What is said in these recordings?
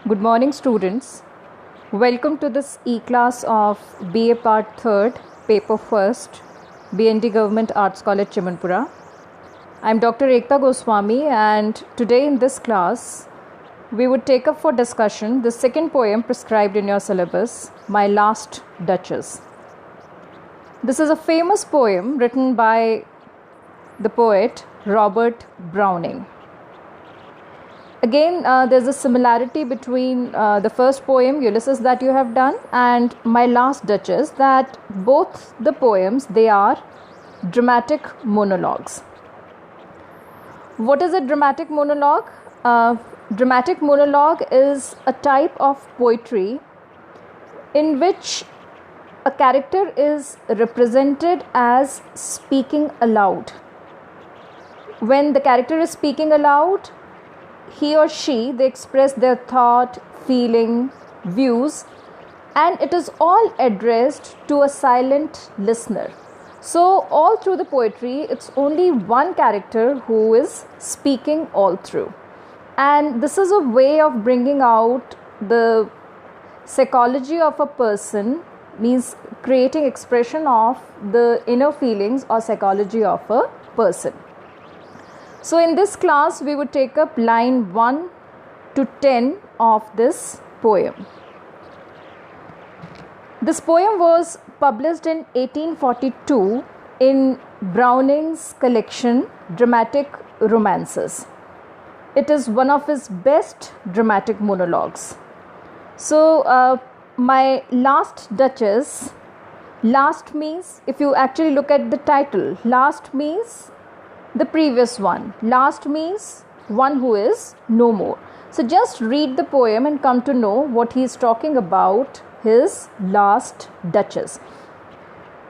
Good morning, students. Welcome to this e-class of BA Part 3rd, Paper 1st, BND Government Arts College, Chimanpura. I am Dr. Ekta Goswami, and today in this class, we would take up for discussion the second poem prescribed in your syllabus, My Last Duchess. This is a famous poem written by the poet Robert Browning. Again, there's a similarity between the first poem, Ulysses, that you have done, and My Last Duchess, that both the poems, they are dramatic monologues. What is a dramatic monologue? Dramatic monologue is a type of poetry in which a character is represented as speaking aloud. When the character is speaking aloud, he or she, they express their thought, feeling, views, and it is all addressed to a silent listener. So all through the poetry, it's only one character who is speaking all through. And this is a way of bringing out the psychology of a person, means creating expression of the inner feelings or psychology of a person. So in this class, we would take up line 1 to 10 of this poem. This poem was published in 1842 in Browning's collection Dramatic Romances. It is one of his best dramatic monologues. So, My Last Duchess, last means, if you actually look at the title, last means the previous one. Last means one who is no more. So just read the poem and come to know what he is talking about, his last duchess.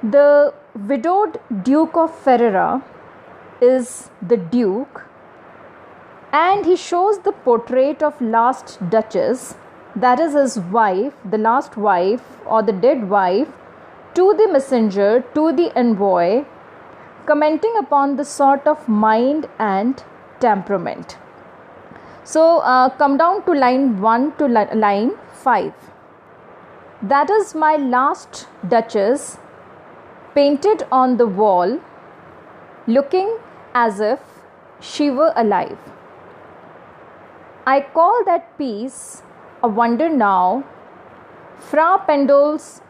The widowed Duke of Ferrara is the Duke, and he shows the portrait of last duchess, that is his wife, the last wife or the dead wife, to the messenger, to the envoy, commenting upon the sort of mind and temperament. So come down to line 1 to line 5. That is my last duchess, painted on the wall, looking as if she were alive. I call that piece a wonder now. Fra Pendol's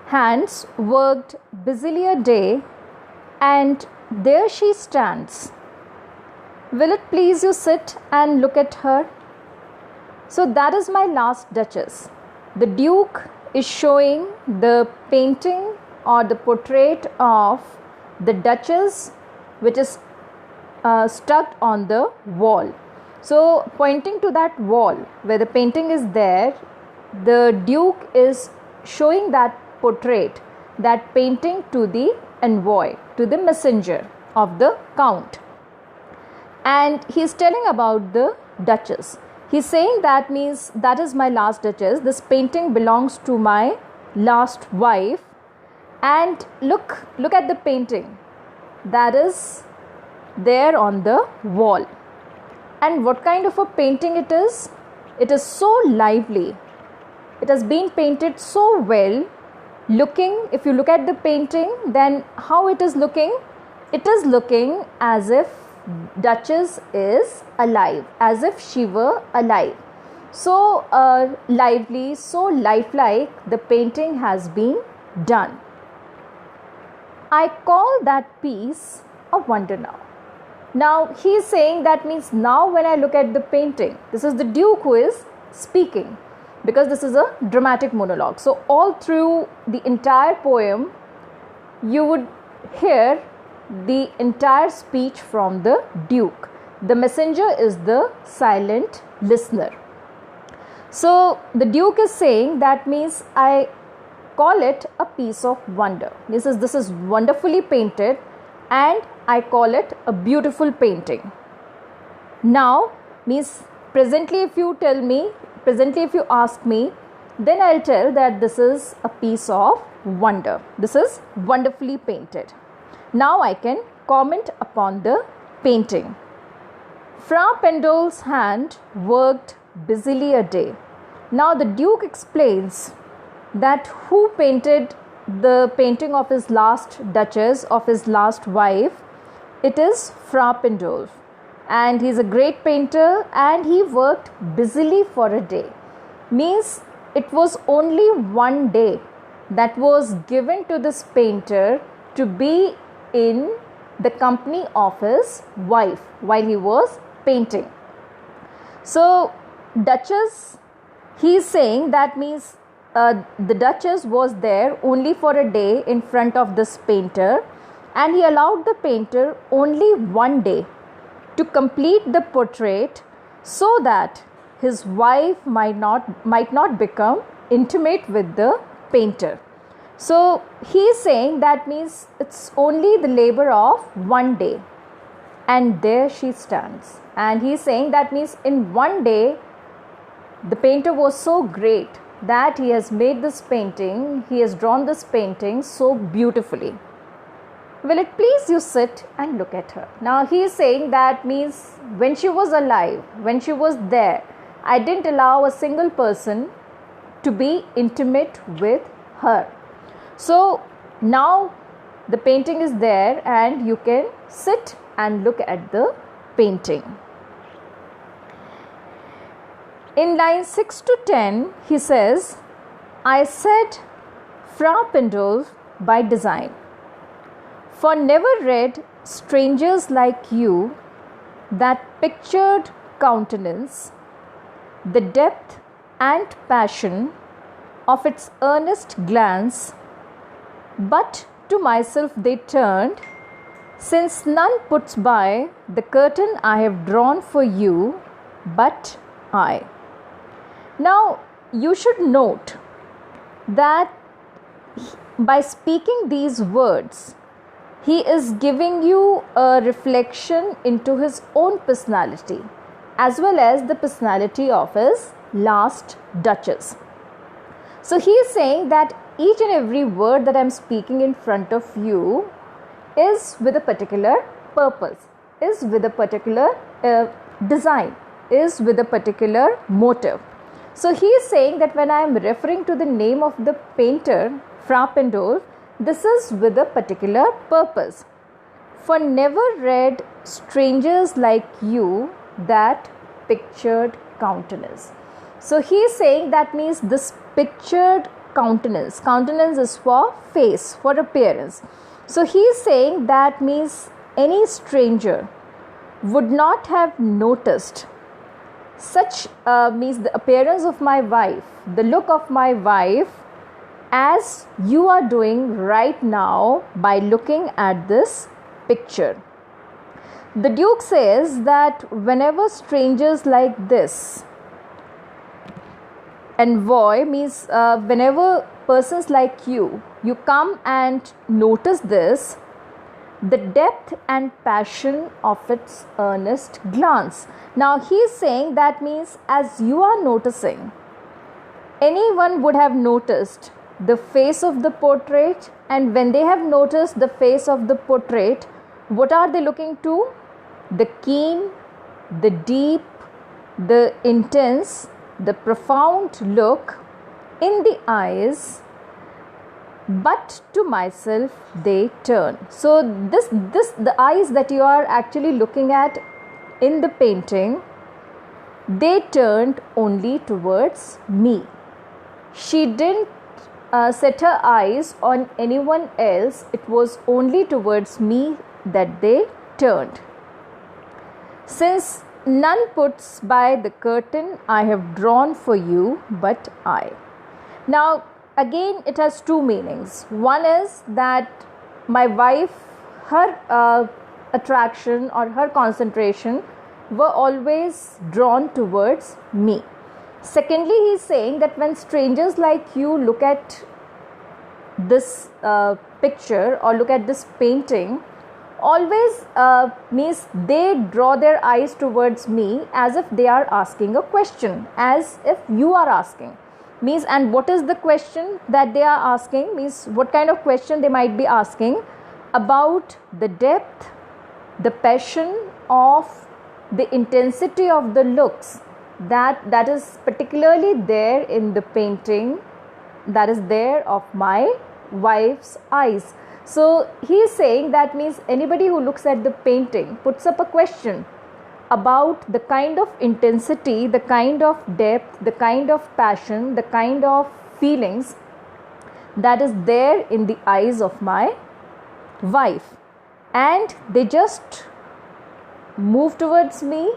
hands worked busily a day, and there she stands. Will it please you sit and look at her? So that is my last duchess. The Duke is showing the painting or the portrait of the duchess, which is stuck on the wall. So pointing to that wall where the painting is there, the Duke is showing that portrait, that painting, to the envoy, to the messenger of the count, and he is telling about the duchess. He's saying that means that is my last duchess, this painting belongs to my last wife, and look at the painting that is there on the wall. And what kind of a painting it is? It is so lively, it has been painted so well. Looking, if you look at the painting, then how it is looking? It is looking as if Duchess is alive, as if she were alive. So lively, so lifelike the painting has been done. I call that piece a wonder now. Now he is saying that means now when I look at the painting, this is the Duke who is speaking, because this is a dramatic monologue. So all through the entire poem, you would hear the entire speech from the Duke. The messenger is the silent listener. So the Duke is saying that means I call it a piece of wonder. This is wonderfully painted, and I call it a beautiful painting. Now means presently, if you ask me, then I'll tell that this is a piece of wonder. This is wonderfully painted. Now I can comment upon the painting. Fra Pendol's hand worked busily a day. Now the Duke explains that who painted the painting of his last Duchess, of his last wife. It is Fra Pandolf, and he's a great painter, and he worked busily for a day. Means it was only one day that was given to this painter to be in the company of his wife while he was painting. So Duchess, he is saying that means the Duchess was there only for a day in front of this painter, and he allowed the painter only one day to complete the portrait so that his wife might not become intimate with the painter. So he is saying that means it's only the labor of one day, and there she stands. And he is saying that means in one day the painter was so great that he has made this painting, he has drawn this painting so beautifully. Will it please you sit and look at her? Now he is saying that means when she was alive, when she was there, I didn't allow a single person to be intimate with her. So now the painting is there and you can sit and look at the painting. In lines 6 to 10, he says, I said Fra Pandolf by design, for never read strangers like you that pictured countenance, the depth and passion of its earnest glance, but to myself they turned, since none puts by the curtain I have drawn for you, but I. Now you should note that by speaking these words, he is giving you a reflection into his own personality as well as the personality of his last Duchess. So he is saying that each and every word that I am speaking in front of you is with a particular purpose, is with a particular design, is with a particular motive. So he is saying that when I am referring to the name of the painter, Fra Pandolf, this is with a particular purpose. For never read strangers like you that pictured countenance. So he is saying that means this pictured countenance. Countenance is for face, for appearance. So he is saying that means any stranger would not have noticed such means the appearance of my wife, the look of my wife, as you are doing right now by looking at this picture. The Duke says that whenever strangers like this envoy, means whenever persons like you come and notice this, the depth and passion of its earnest glance. Now he is saying that means as you are noticing, anyone would have noticed the face of the portrait, and when they have noticed the face of the portrait, what are they looking to? The keen, the deep, the intense, the profound look in the eyes, but to myself they turn. So this the eyes that you are actually looking at in the painting, they turned only towards me. She didn't set her eyes on anyone else. It was only towards me that they turned. Since none puts by the curtain I have drawn for you, but I. Now again, it has two meanings. One is that my wife, her attraction or her concentration were always drawn towards me. Secondly, he is saying that when strangers like you look at this picture or look at this painting, always means they draw their eyes towards me as if they are asking a question, as if you are asking. Means, and what is the question that they are asking? Means, what kind of question they might be asking about the depth, the passion of the intensity of the looks that is particularly there in the painting that is there of my wife's eyes. So he is saying that means anybody who looks at the painting puts up a question about the kind of intensity, the kind of depth, the kind of passion, the kind of feelings that is there in the eyes of my wife. And they just move towards me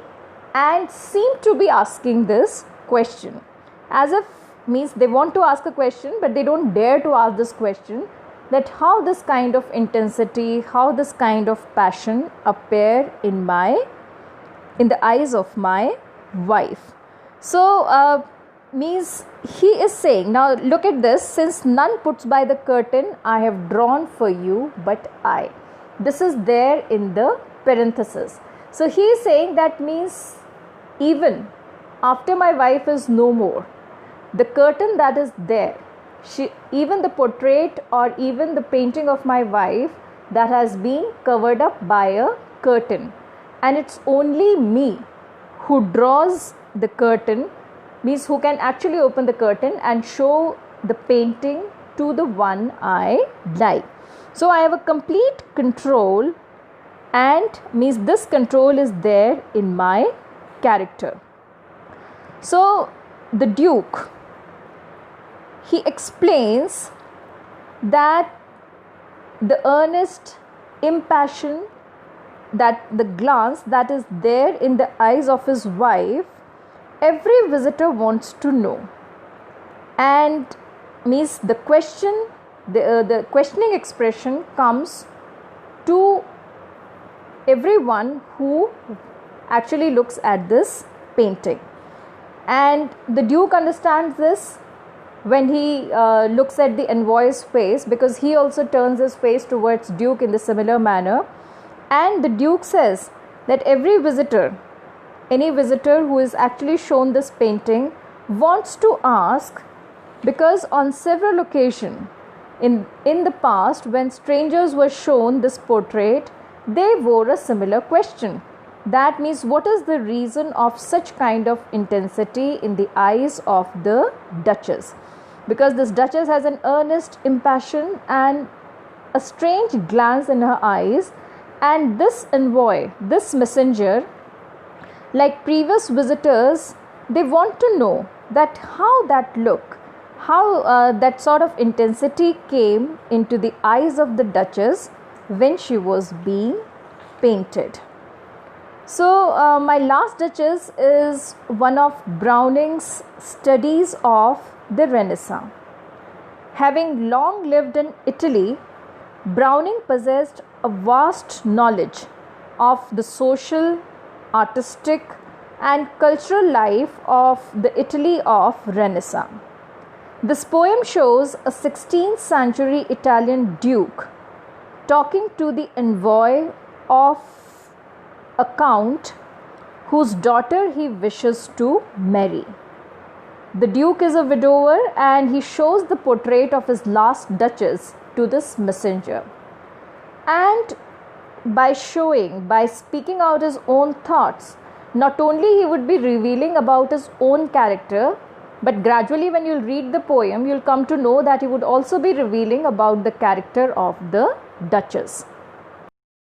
and seem to be asking this question, as if means they want to ask a question but they don't dare to ask this question, that how this kind of intensity, how this kind of passion appear in the eyes of my wife. So means he is saying, now look at this, since none puts by the curtain, I have drawn for you but I. This is there in the parenthesis. So he is saying that means even after my wife is no more, the curtain that is there, even the portrait or even the painting of my wife, that has been covered up by a curtain, and it's only me who draws the curtain, means who can actually open the curtain and show the painting to the one I like. So I have a complete control, and means this control is there in my character. So the Duke, he explains that the earnest, impassioned, that the glance that is there in the eyes of his wife, every visitor wants to know. And means the question, the questioning expression comes to everyone who actually looks at this painting. And the Duke understands this when he looks at the envoy's face, because he also turns his face towards Duke in the similar manner. And the Duke says that every visitor, any visitor who is actually shown this painting, wants to ask, because on several occasions in the past, when strangers were shown this portrait, they wore a similar question. That means, what is the reason of such kind of intensity in the eyes of the Duchess? Because this Duchess has an earnest, impassioned and a strange glance in her eyes. And this envoy, this messenger, like previous visitors, they want to know that how that look, how that sort of intensity came into the eyes of the Duchess when she was being painted. So my last Duchess is one of Browning's studies of the Renaissance. Having long lived in Italy, Browning possessed a vast knowledge of the social, artistic and cultural life of the Italy of Renaissance. This poem shows a 16th century Italian duke talking to the envoy of a count whose daughter he wishes to marry. The duke is a widower, and he shows the portrait of his last duchess to this messenger. And by speaking out his own thoughts, not only he would be revealing about his own character, but gradually when you'll read the poem, you'll come to know that he would also be revealing about the character of the Duchess.